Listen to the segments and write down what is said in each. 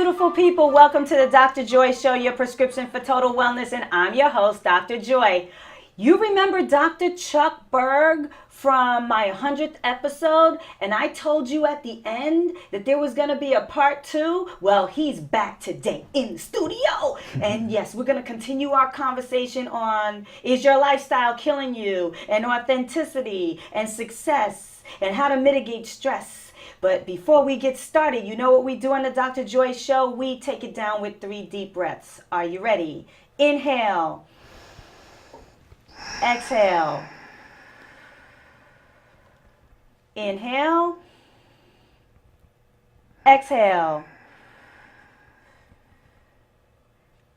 beautiful people. Welcome to the Dr. Joy Show, your prescription for total wellness. And I'm your host, Dr. Joy. You remember Dr. Chuck Berg from my 100th episode? And I told you at the end that there was going to be a part 2. Well, he's back today in the studio. And yes, we're going to continue our conversation on, is your lifestyle killing you? And authenticity and success and how to mitigate stress. But before we get started, you know what we do on the Dr. Joy Show? We take it down with 3 deep breaths. Are you ready? Inhale. Exhale. Inhale. Exhale.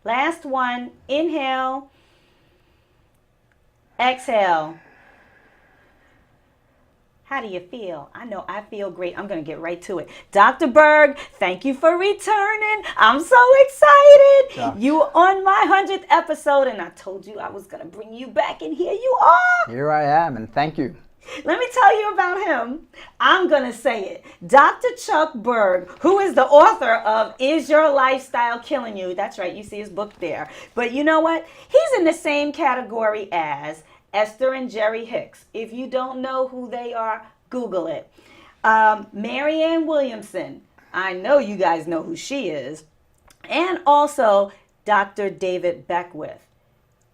Last one. Inhale. Exhale. How do you feel? I know I feel great. I'm going to get right to it. Dr. Berg, thank you for returning. I'm so excited. Yeah. You were on my 100th episode, and I told you I was going to bring you back, and here you are. Here I am, and thank you. Let me tell you about him. I'm going to say it. Dr. Chuck Berg, who is the author of Is Your Lifestyle Killing You? That's right. You see his book there. But you know what? He's in the same category as Esther and Jerry Hicks. If you don't know who they are, Google it. Marianne Williamson. I know you guys know who she is. And also Dr. David Beckwith.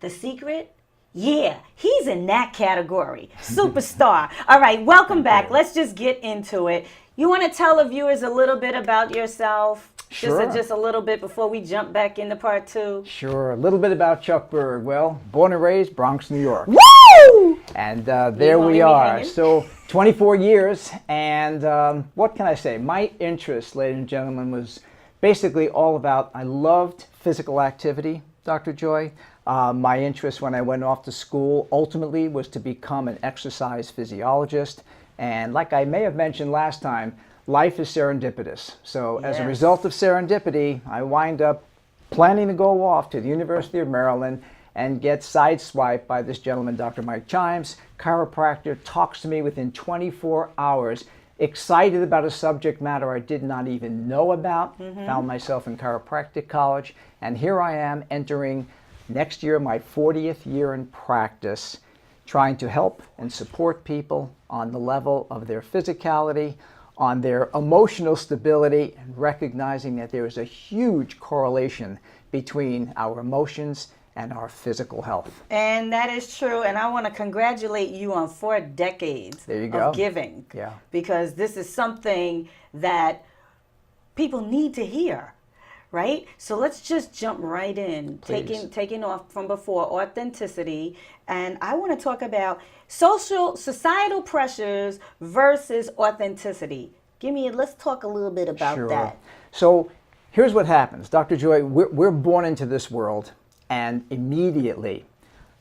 The Secret? Yeah, he's in that category. Superstar. All right, welcome back. Let's just get into it. You want to tell the viewers a little bit about yourself? Sure. Just a little bit before we jump back into part 2. Sure. A little bit about Chuck Berg. Well, born and raised Bronx, New York. Woo! And there we are. So 24 years. And what can I say? My interest, ladies and gentlemen, was basically all about, I loved physical activity, Dr. Joy. My interest when I went off to school ultimately was to become an exercise physiologist. And like I may have mentioned last time, life is serendipitous. So as a result of serendipity, I wind up planning to go off to the University of Maryland and get sideswiped by this gentleman, Dr. Mike Chimes, chiropractor, talks to me within 24 hours, excited about a subject matter I did not even know about, found myself in chiropractic college, and here I am entering next year my 40th year in practice, trying to help and support people on the level of their physicality, on their emotional stability, and recognizing that there is a huge correlation between our emotions and our physical health. And that is true. And I want to congratulate you on 4 decades of giving. Yeah. Because this is something that people need to hear. Right? So let's just jump right in, taking off from before, authenticity. And I want to talk about societal pressures versus authenticity. Let's talk a little bit about that. So here's what happens. Dr. Joy, we're born into this world, and immediately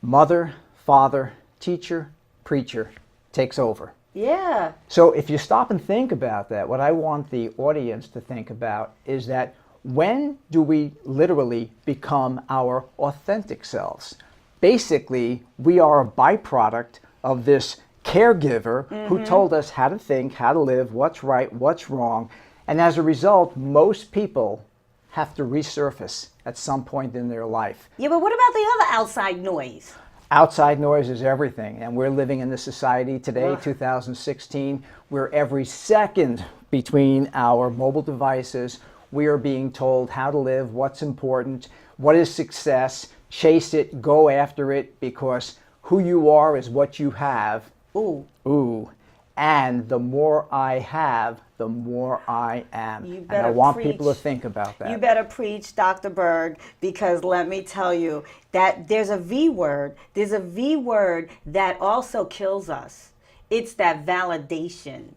mother, father, teacher, preacher takes over. Yeah. So if you stop and think about that, what I want the audience to think about is that when do we literally become our authentic selves? Basically, we are a byproduct of this caregiver who told us how to think, how to live, what's right, what's wrong. And as a result, most people have to resurface at some point in their life. Yeah, but what about the other outside noise? Outside noise is everything. And we're living in this society today, 2016, where every second between our mobile devices, we are being told how to live, what's important, what is success, chase it, go after it, because who you are is what you have. Ooh. And the more I have, the more I am. And I want people to think about that. You better preach, Dr. Berg, because let me tell you that there's a V word. There's a V word that also kills us. It's that validation.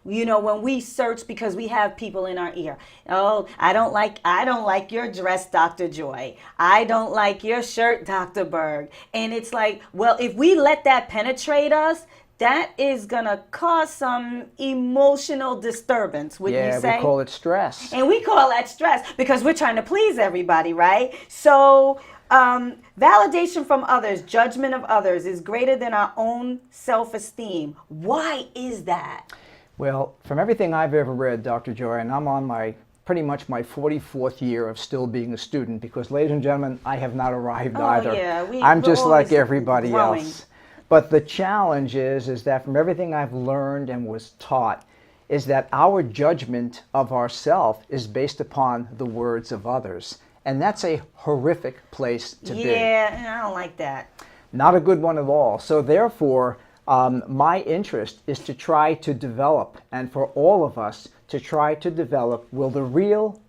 You know, when we search, because we have people in our ear. Oh, I don't like your dress, Dr. Joy. I don't like your shirt, Dr. Berg. And it's like, well, if we let that penetrate us, that is going to cause some emotional disturbance, wouldn't you say? Yeah, we call it stress. And we call that stress because we're trying to please everybody, right? So validation from others, judgment of others is greater than our own self-esteem. Why is that? Well, from everything I've ever read, Dr. Joy, and I'm on my pretty much my 44th year of still being a student because, ladies and gentlemen, I have not arrived Oh, either. yeah. I'm just like everybody growing. else. But the challenge is that from everything I've learned and was taught, is that our judgment of ourself is based upon the words of others. And that's a horrific place to be. Yeah, I don't like that. Not a good one at all. So therefore, my interest is to try to develop, and for all of us to try to develop, will the real,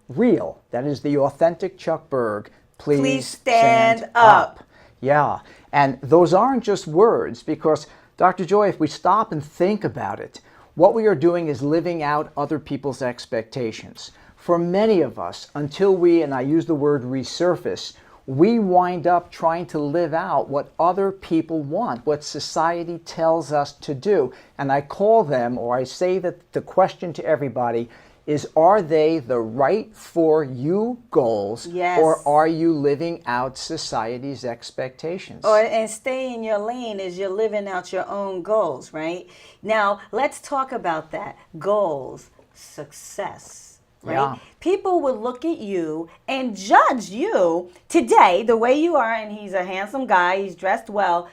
that is the authentic Chuck Berg, please stand up. Yeah, and those aren't just words, because Dr. Joy, if we stop and think about it, what we are doing is living out other people's expectations. For many of us, until we, and I use the word resurface, we wind up trying to live out what other people want, what society tells us to do. And I call them, or I say that the question to everybody is, are they the right for you goals? Yes. Or are you living out society's expectations? And stay in your lane as you're living out your own goals, right? Now, let's talk about that. Goals, success, right? Yeah. People would look at you and judge you today the way you are, and he's a handsome guy, he's dressed well,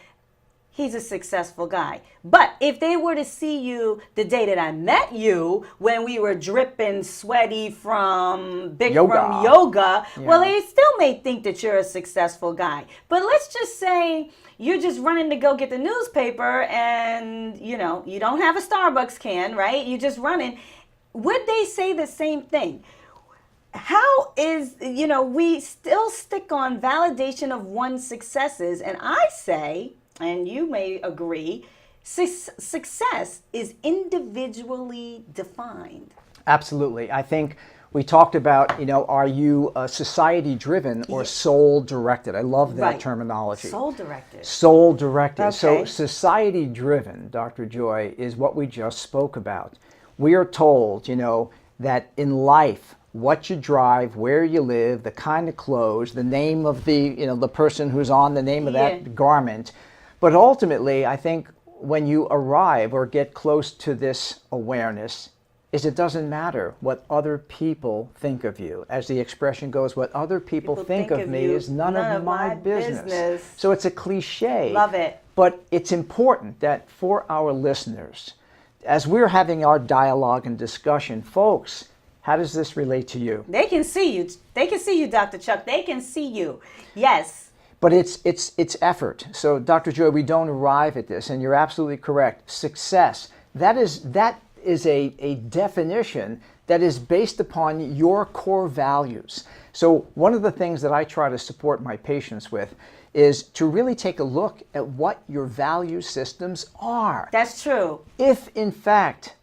he's a successful guy. But if they were to see you the day that I met you, when we were dripping sweaty from yoga, Yeah. well, they still may think that you're a successful guy. But let's just say you're just running to go get the newspaper and, you don't have a Starbucks can, right? You're just running. Would they say the same thing? How is, we still stick on validation of one's successes, and I say, and you may agree, success is individually defined. Absolutely. I think we talked about, are you society-driven or soul-directed? I love that Right. terminology. Soul-directed. Soul-directed. Okay. So society-driven, Dr. Joy, is what we just spoke about. We are told, that in life, what you drive, where you live, the kind of clothes, the name of the person who's on the name of that garment. But ultimately, I think when you arrive or get close to this awareness, is it doesn't matter what other people think of you. As the expression goes, what other people think of me is none of my business. So it's a cliche. Love it. But it's important that for our listeners, as we're having our dialogue and discussion, folks, how does this relate to you? They can see you. They can see you, Dr. Chuck. They can see you. Yes. But it's effort. So, Dr. Joy, we don't arrive at this, and you're absolutely correct. Success, that is a definition that is based upon your core values. So one of the things that I try to support my patients with is to really take a look at what your value systems are. That's true. If, in fact,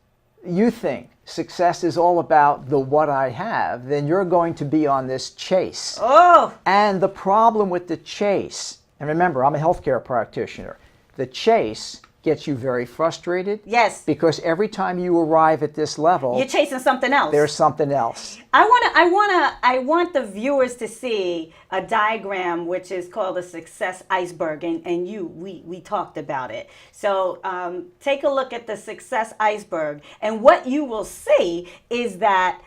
you think success is all about the what I have, then you're going to be on this chase. Oh. And the problem with the chase, and remember, I'm a healthcare practitioner, the chase gets you very frustrated. Yes. Because every time you arrive at this level, you're chasing something else. There's something else. I want the viewers to see a diagram which is called a success iceberg, and we talked about it. So take a look at the success iceberg, and what you will see is that,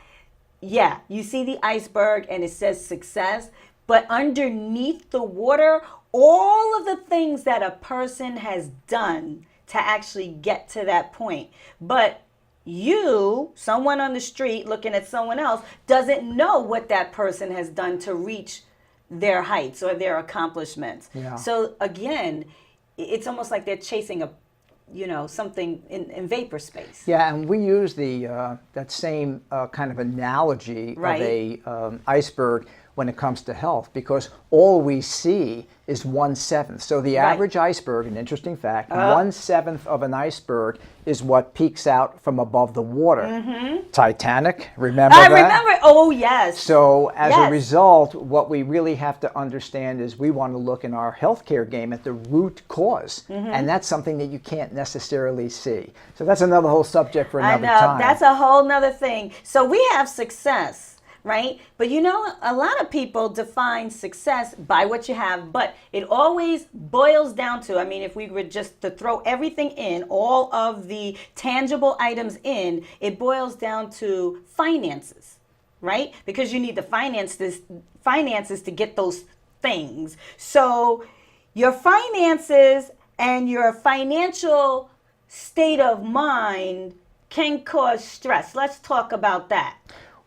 you see the iceberg and it says success, but underneath the water, all of the things that a person has done to actually get to that point. But you, someone on the street looking at someone else, doesn't know what that person has done to reach their heights or their accomplishments. Yeah. So again, it's almost like they're chasing something in vapor space. Yeah, and we use that same kind of analogy Right. of a iceberg when it comes to health, because all we see is 1/7. So the average iceberg, an interesting fact, 1/7 of an iceberg is what peeks out from above the water. Mm-hmm. Titanic, remember that? I remember. Oh, yes. So as a result, what we really have to understand is we want to look in our healthcare game at the root cause. Mm-hmm. And that's something that you can't necessarily see. So that's another whole subject for another time. That's a whole nother thing. So we have success. Right? But a lot of people define success by what you have, but it always boils down to, if we were just to throw everything in, all of the tangible items in, it boils down to finances. right? Because you need the finances to get those things. So your finances and your financial state of mind can cause stress. Let's talk about that.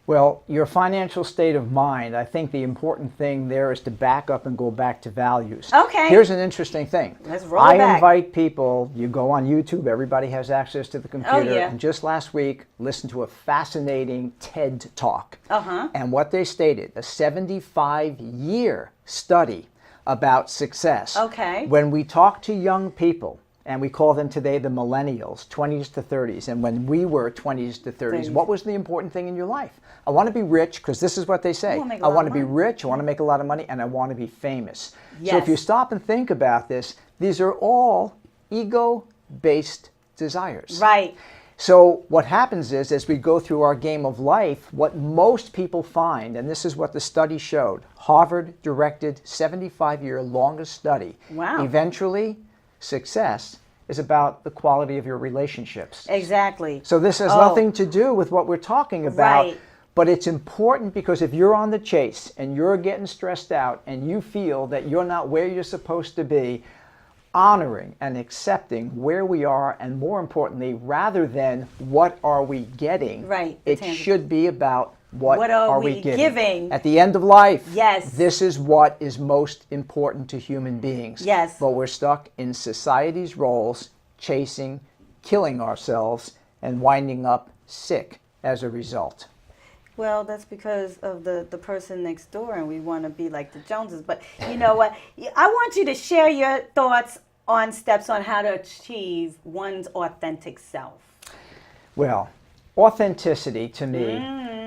Well, your financial state of mind, I think the important thing there is to back up and go back to values. Okay. Here's an interesting thing. Let's roll it back. I invite people, you go on YouTube, everybody has access to the computer. Oh, yeah. And just last week, listened to a fascinating TED Talk. Uh-huh. And what they stated, a 75-year study about success. Okay. When we talk to young people, and we call them today the millennials, 20s to 30s. And when we were 20s to 30s, what was the important thing in your life? I want to be rich, because this is what they say. I want to be rich, I want to make a lot of money, and I want to be famous. Yes. So if you stop and think about this, these are all ego-based desires. Right. So what happens is, as we go through our game of life, what most people find, and this is what the study showed, Harvard-directed 75-year longest study. Wow. Eventually, success is about the quality of your relationships. Exactly. So this has nothing to do with what we're talking about. Right. But it's important, because if you're on the chase and you're getting stressed out and you feel that you're not where you're supposed to be, honoring and accepting where we are, and more importantly, rather than what are we getting, right. it should be about what are we giving at the end of life. Yes. This is what is most important to human beings. Yes. But we're stuck in society's roles, chasing, killing ourselves, and winding up sick as a result. Well, that's because of the person next door, and we want to be like the Joneses. But you know what? I want you to share your thoughts on steps on how to achieve one's authentic self. Well, authenticity to me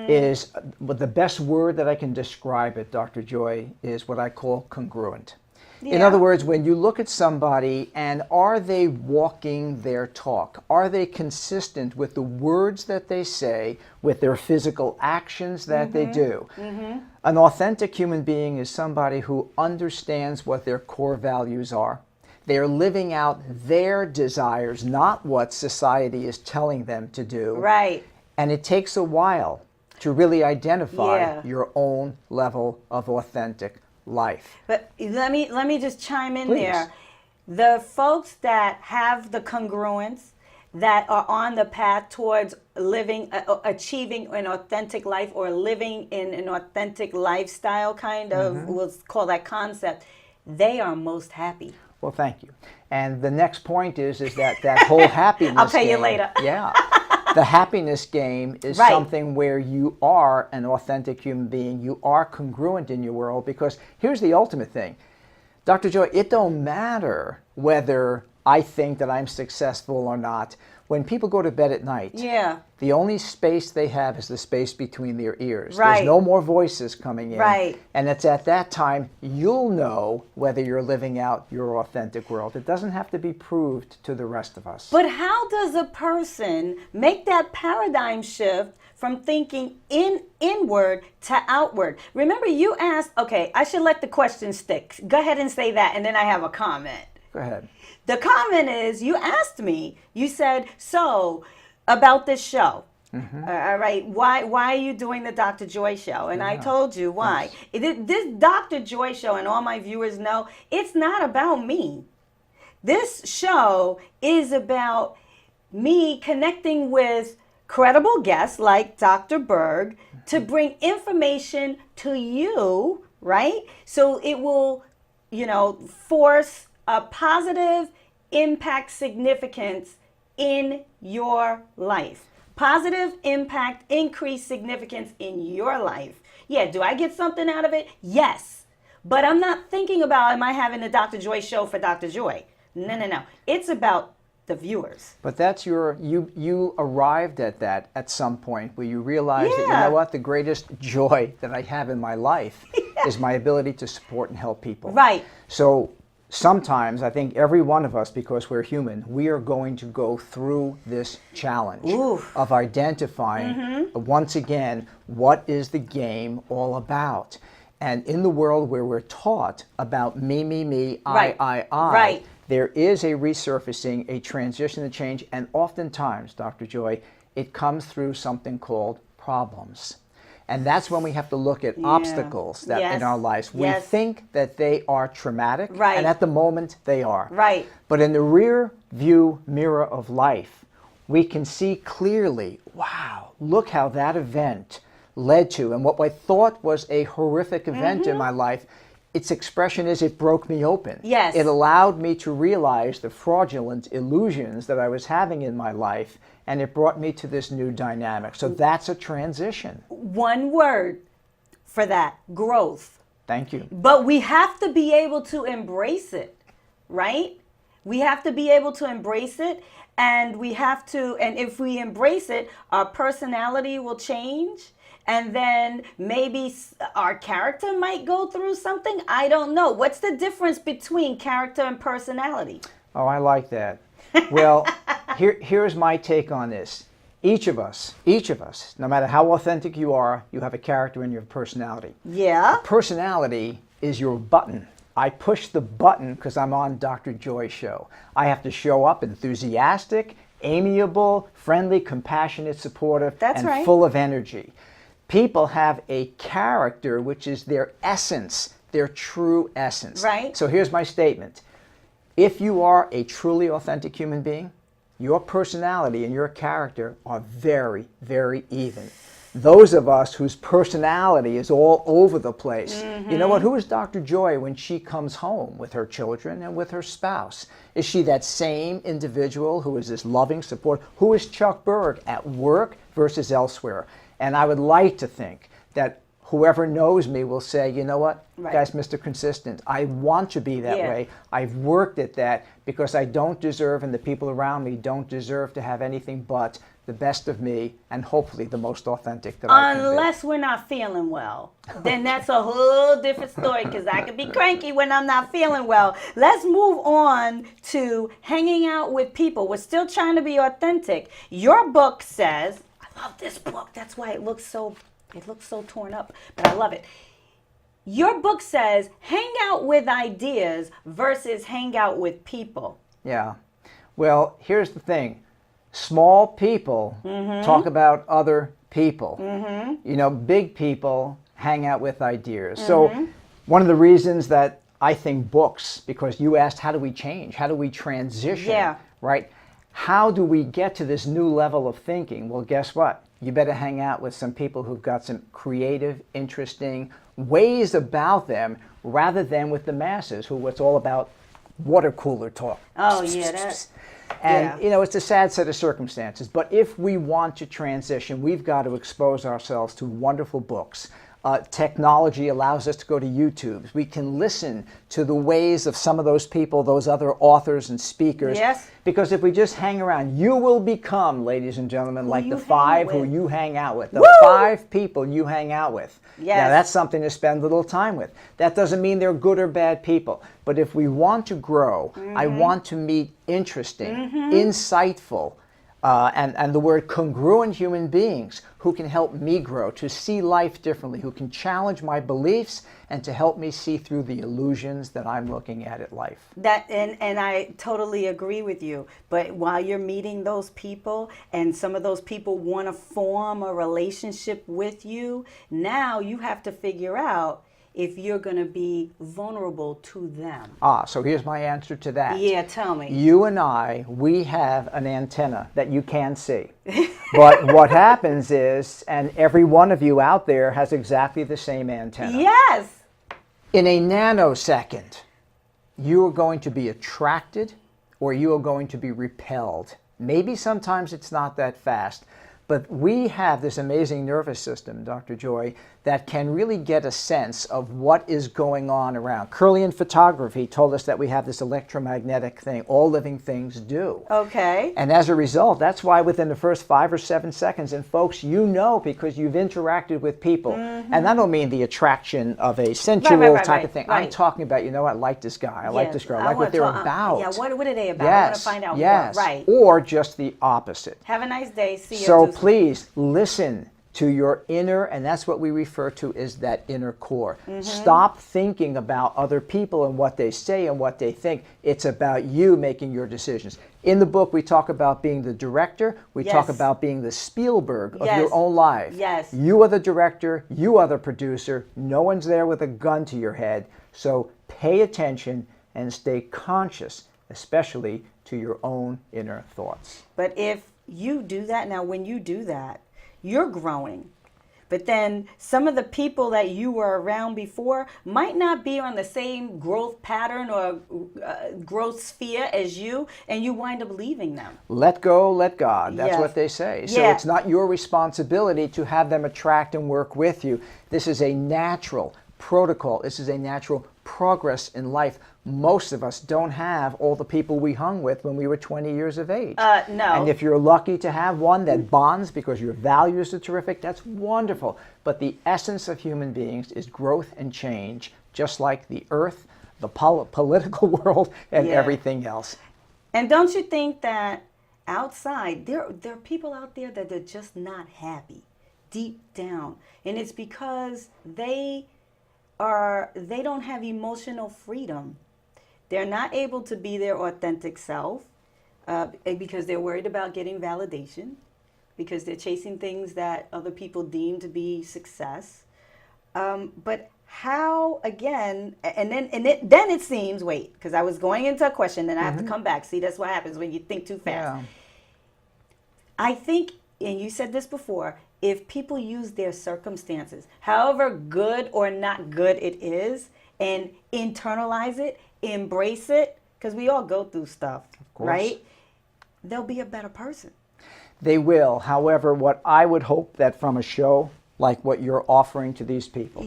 is the best word that I can describe it, Dr. Joy, is what I call congruent. In other words, when you look at somebody, and are they walking their talk? Are they consistent with the words that they say, with their physical actions that they do? An authentic human being is somebody who understands what their core values are. They are living out their desires, not what society is telling them to do. Right. And it takes a while to really identify your own level of authentic life. But let me just chime in Please. there. The folks that have the congruence, that are on the path towards living, achieving an authentic life, or living in an authentic lifestyle, kind of, we'll call that concept, they are most happy. Well, thank you. And the next point is that whole happiness I'll pay you game, later. Yeah. The happiness game is something where you are an authentic human being. You are congruent in your world, because here's the ultimate thing. Dr. Joy, it don't matter whether I think that I'm successful or not. When people go to bed at night, the only space they have is the space between their ears. Right. There's no more voices coming in. Right. And it's at that time you'll know whether you're living out your authentic world. It doesn't have to be proved to the rest of us. But how does a person make that paradigm shift from thinking inward to outward? Remember, you asked, okay, I should let the question stick. Go ahead and say that, and then I have a comment. Go ahead. The comment is, you asked me, you said, so about this show. All right, why are you doing the Dr. Joy show? And I told you why. This Dr. Joy show, and all my viewers know, it's not about me. This show is about me connecting with credible guests like Dr. Berg to bring information to you, right? So it will, force a positive impact significance in your life. Positive impact, increased significance in your life. Yeah, do I get something out of it? Yes. But I'm not thinking about, am I having a Dr. Joy show for Dr. Joy? No. It's about the viewers. But that's you arrived at that at some point where you realized that, you know what, the greatest joy that I have in my life is my ability to support and help people. Right. So sometimes, I think every one of us, because we're human, we are going to go through this challenge of identifying, once again, what is the game all about? And in the world where we're taught about me, I, there is a resurfacing, a transition, a change, and oftentimes, Dr. Joy, it comes through something called problems. And that's when we have to look at obstacles that in our lives. We think that they are traumatic, and at the moment they are. Right. But in the rear view mirror of life, we can see clearly, wow, look how that event led to, and what I thought was a horrific event in my life, its expression is it broke me open. Yes. It allowed me to realize the fraudulent illusions that I was having in my life, and it brought me to this new dynamic. So that's a transition. One word for that, growth. Thank you. But we have to be able to embrace it, right? We have to be able to embrace it, and if we embrace it, our personality will change. And then maybe our character might go through something. I don't know. What's the difference between character and personality? Oh, I like that. Well, here's my take on this. Each of us, no matter how authentic you are, you have a character in your personality. Yeah. Personality is your button. I push the button because I'm on Dr. Joy's show. I have to show up enthusiastic, amiable, friendly, compassionate, supportive, and full of energy. People have a character which is their essence, their true essence. Right. So here's my statement. If you are a truly authentic human being, your personality and your character are very, very even. Those of us whose personality is all over the place. You know what? Who is Dr. Joy when she comes home with her children and with her spouse? Is she that same individual who is this loving support? Who is Chuck Berg at work versus elsewhere? And I would like to think that whoever knows me will say, you know what, guys, Mr. Consistent, I want to be that way. I've worked at that because I don't deserve, and the people around me don't deserve to have anything but the best of me and hopefully the most authentic that I can be. Unless we're not feeling well. Then that's a whole different story because I can be cranky when I'm not feeling well. Let's move on to hanging out with people. We're still trying to be authentic. Your book says, I love this book. That's why it looks so torn up, but I love it. Your book says, hang out with ideas versus hang out with people. Yeah. Well, here's the thing. Small people talk about other people. You know, big people hang out with ideas. So one of the reasons that I think books, because you asked, how do we change? How do we transition? Right? How do we get to this new level of thinking? Well, guess what? You better hang out with some people who've got some creative, interesting ways about them rather than with the masses who it's all about water cooler talk. Oh, yeah. That, and, you know, it's a sad set of circumstances. But if we want to transition, we've got to expose ourselves to wonderful books. Technology allows us to go to YouTube. We can listen to the ways of some of those people, those other authors and speakers. Yes. Because if we just hang around, you will become, ladies and gentlemen, like the five who you hang out with. The 5 people you hang out with. Yes. Now, that's something to spend a little time with. That doesn't mean they're good or bad people. But if we want to grow, I want to meet interesting, insightful, and the word congruent human beings who can help me grow, to see life differently, who can challenge my beliefs and to help me see through the illusions that I'm looking at life. And I totally agree with you. But while you're meeting those people and some of those people want to form a relationship with you, now you have to figure out if you're going to be vulnerable to them. So here's my answer to that. Yeah, tell me. You and I, we have an antenna that you can see. But what happens is, and every one of you out there has exactly the same antenna. Yes. In a nanosecond, you are going to be attracted or you are going to be repelled. Maybe sometimes it's not that fast. But we have this amazing nervous system, Dr. Joy, that can really get a sense of what is going on around. Kirlian photography told us that we have this electromagnetic thing all living things do. Okay. And as a result, that's why within the first 5 or 7 seconds, and folks, you know because you've interacted with people. And I don't mean the attraction of a sensual type of thing. I'm talking about, you know, I like this guy, I like this girl, I like what they're about. Yeah, what are they about? I want to find out more. Right. Or just the opposite. Have a nice day. See you. So please listen to your inner, and that's what we refer to as that inner core. Stop thinking about other people and what they say and what they think. It's about you making your decisions. In the book, we talk about being the director. We talk about being the Spielberg of your own life. Yes. You are the director. You are the producer. No one's there with a gun to your head. So pay attention and stay conscious, especially to your own inner thoughts. But if you do that, now when you do that, you're growing. But then some of the people that you were around before might not be on the same growth pattern or growth sphere as you, and you wind up leaving them. Let go, let God. That's Yes. what they say. So it's not your responsibility to have them attract and work with you. This is a natural protocol. This is a natural progress in life. Most of us don't have all the people we hung with when we were 20 years of age. No. And if you're lucky to have one that bonds because your values are terrific, that's wonderful. But the essence of human beings is growth and change, just like the earth, the political world, and everything else. And don't you think that outside, there are people out there that are just not happy deep down. And it's because they don't have emotional freedom. They're not able to be their authentic self because they're worried about getting validation, because they're chasing things that other people deem to be success. But how, again, and then it seems, wait, because I was going into a question, then I have to come back. See, that's what happens when you think too fast. Yeah. I think, and you said this before, if people use their circumstances, however good or not good it is, and internalize it, embrace it, because we all go through stuff, right? They'll be a better person. They will. However, what I would hope that from a show like what you're offering to these people,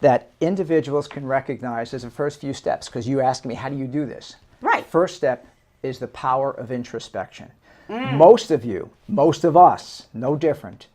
that individuals can recognize as the first few steps, because you asked me, how do you do this? Right. First step is the power of introspection. Most of you, most of us, no different.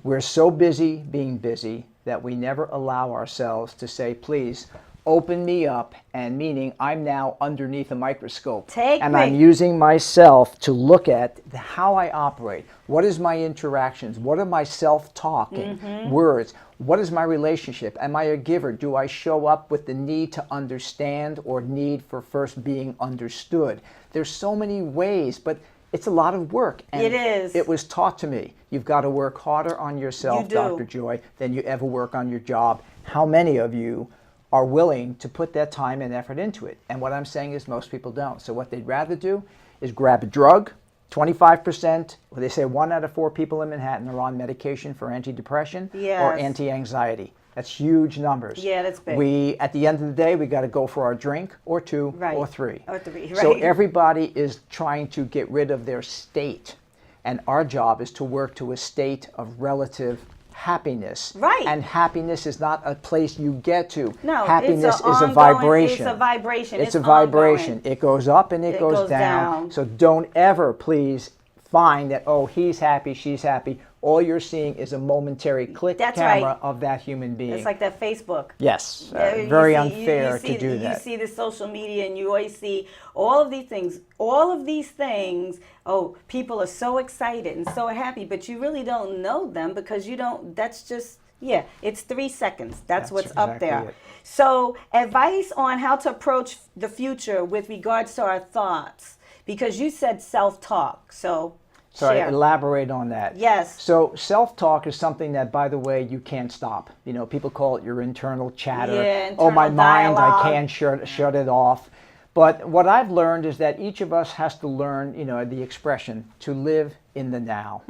We're so busy being busy that we never allow ourselves to say, please, open me up, and meaning I'm now underneath a microscope. I'm using myself to look at how I operate. What is my interactions? What are my self-talking words? What is my relationship? Am I a giver? Do I show up with the need to understand or need for first being understood? There's so many ways, but it's a lot of work. And it is. It was taught to me. You've got to work harder on yourself, Dr. Joy, than you ever work on your job. How many of you are willing to put that time and effort into it? And what I'm saying is most people don't. So what they'd rather do is grab a drug. 25%, they say 1 out of 4 people in Manhattan are on medication for antidepressant or anti-anxiety. That's huge numbers. Yeah, that's big. At the end of the day, we got to go for our drink or 2 or 3. Or 3, right. So everybody is trying to get rid of their state. And our job is to work to a state of relative happiness. Right. And happiness is not a place you get to. No, happiness it's is a vibration. It's a vibration. It's a vibration. It goes up and it goes down. So don't ever, please, find that, oh, he's happy, she's happy. All you're seeing is a momentary click camera of that human being. It's like that Facebook. Yes. Very unfair to do that. You see the social media and you always see all of these things. All of these things, oh, people are so excited and so happy, but you really don't know them because you don't, that's just, it's 3 seconds. That's what's up there. So advice on how to approach the future with regards to our thoughts, because you said self-talk. So I elaborate on that. Yes. So self-talk is something that, by the way, you can't stop. You know, people call it your internal chatter. Internal my mind, dialogue. I can't shut it off. But what I've learned is that each of us has to learn, the expression, to live in the now.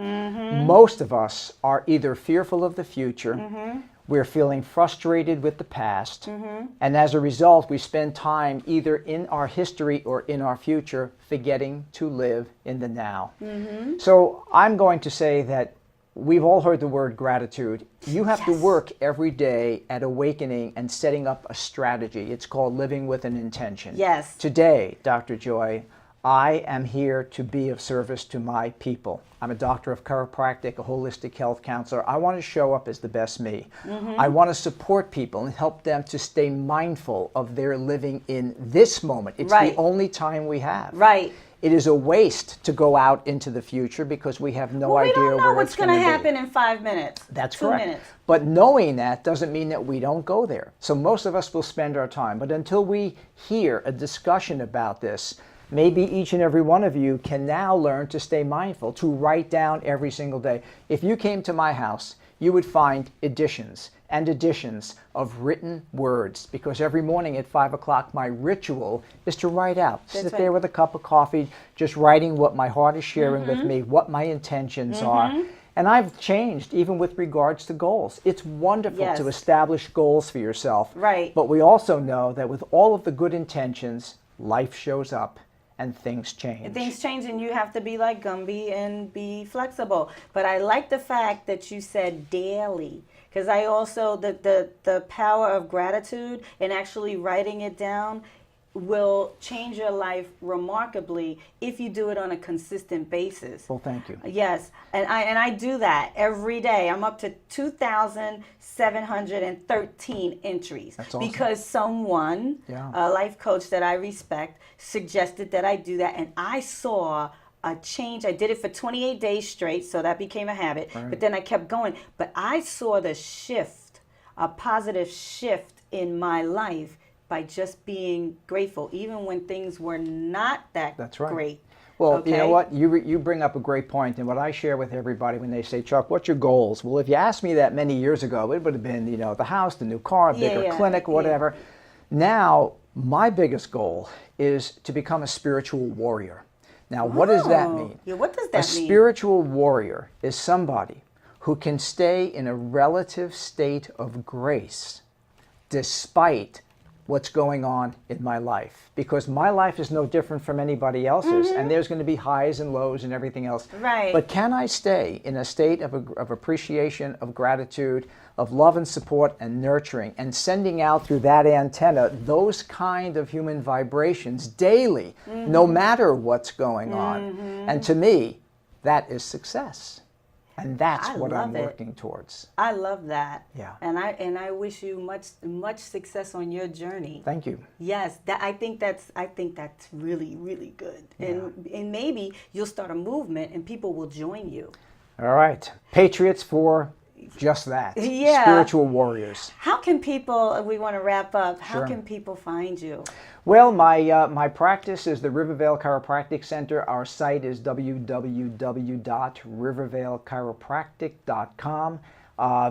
Most of us are either fearful of the future, we're feeling frustrated with the past, and as a result, we spend time either in our history or in our future forgetting to live in the now. So I'm going to say that we've all heard the word gratitude. You have to work every day at awakening and setting up a strategy. It's called living with an intention. Yes. Today, Dr. Joy, I am here to be of service to my people. I'm a doctor of chiropractic, a holistic health counselor. I want to show up as the best me. I want to support people and help them to stay mindful of their living in this moment. It's the only time we have. Right. It is a waste to go out into the future because we have no idea we don't know where what's it's going going to to happen in 5 minutes. That's 2 correct. minutes. But knowing that doesn't mean that we don't go there. So most of us will spend our time. But until we hear a discussion about this, maybe each and every one of you can now learn to stay mindful, to write down every single day. If you came to my house, you would find editions and editions of written words, because every morning at 5 o'clock, my ritual is to write out. Sit there with a cup of coffee, just writing what my heart is sharing with me, what my intentions are. And I've changed even with regards to goals. It's wonderful to establish goals for yourself. Right. But we also know that with all of the good intentions, life shows up and things change. Things change, and you have to be like Gumby and be flexible. But I like the fact that you said daily, because I also, the power of gratitude and actually writing it down will change your life remarkably if you do it on a consistent basis. Well, thank you. Yes, and I do that every day. I'm up to 2,713 entries. That's awesome. Because someone, a life coach that I respect, suggested that I do that, and I saw a change. I did it for 28 days straight, so that became a habit. Right. But then I kept going. But I saw the shift, a positive shift in my life by just being grateful, even when things were not that great. Well, you know what? You bring up a great point, and what I share with everybody when they say, Chuck, what's your goals? Well, if you asked me that many years ago, it would have been, the house, the new car, bigger clinic, whatever. Now, my biggest goal is to become a spiritual warrior. Now, what does that mean? Yeah, what does that mean? A spiritual warrior is somebody who can stay in a relative state of grace despite what's going on in my life, because my life is no different from anybody else's, and there's going to be highs and lows and everything else. Right. But can I stay in a state of appreciation, of gratitude, of love and support and nurturing, and sending out through that antenna those kind of human vibrations daily, no matter what's going on? And to me, that is success. And that's what I'm working towards. I love that. Yeah. And I wish you much success on your journey. Thank you. Yes, I think that's really, really good. Yeah. And maybe you'll start a movement and people will join you. All right. Patriots for just that. Yeah. Spiritual warriors. How can people, we want to wrap up, how Sure. can people find you? Well, my practice is the Rivervale Chiropractic Center. Our site is www.rivervalechiropractic.com.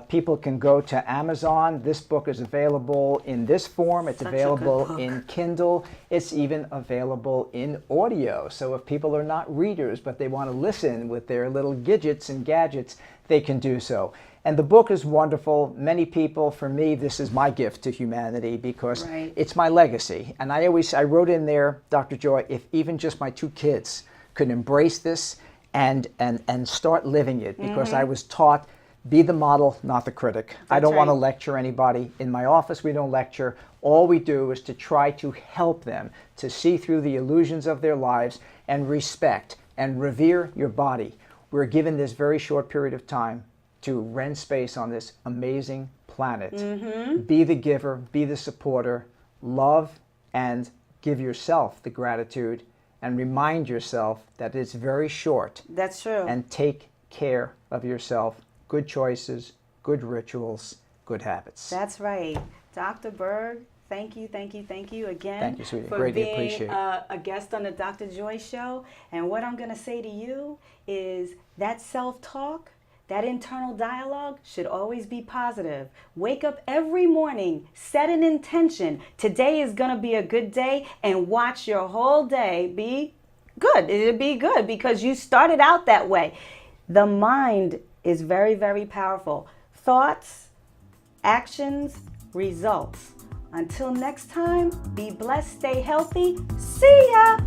People can go to Amazon. This book is available in this form. It's available in Kindle. It's even available in audio. So if people are not readers, but they want to listen with their little gadgets and gadgets, they can do so. And the book is wonderful. Many people, for me, this is my gift to humanity because it's my legacy. And I wrote in there, Dr. Joy, if even just my 2 kids could embrace this and start living it, because I was taught, be the model, not the critic. I don't want to lecture anybody. In my office, we don't lecture. All we do is to try to help them to see through the illusions of their lives and respect and revere your body. We're given this very short period of time to rent space on this amazing planet. Be the giver, be the supporter, love and give yourself the gratitude, and remind yourself that it's very short. That's true. And take care of yourself. Good choices, good rituals, good habits. That's right. Dr. Berg, thank you again. Thank you, sweetie. For Greatly being appreciate it. a guest on the Dr. Joy Show. And what I'm going to say to you is that self-talk, that internal dialogue should always be positive. Wake up every morning, set an intention. Today is going to be a good day, and watch your whole day be good. It'll be good because you started out that way. The mind is very, very powerful. Thoughts, actions, results. Until next time, be blessed, stay healthy. See ya!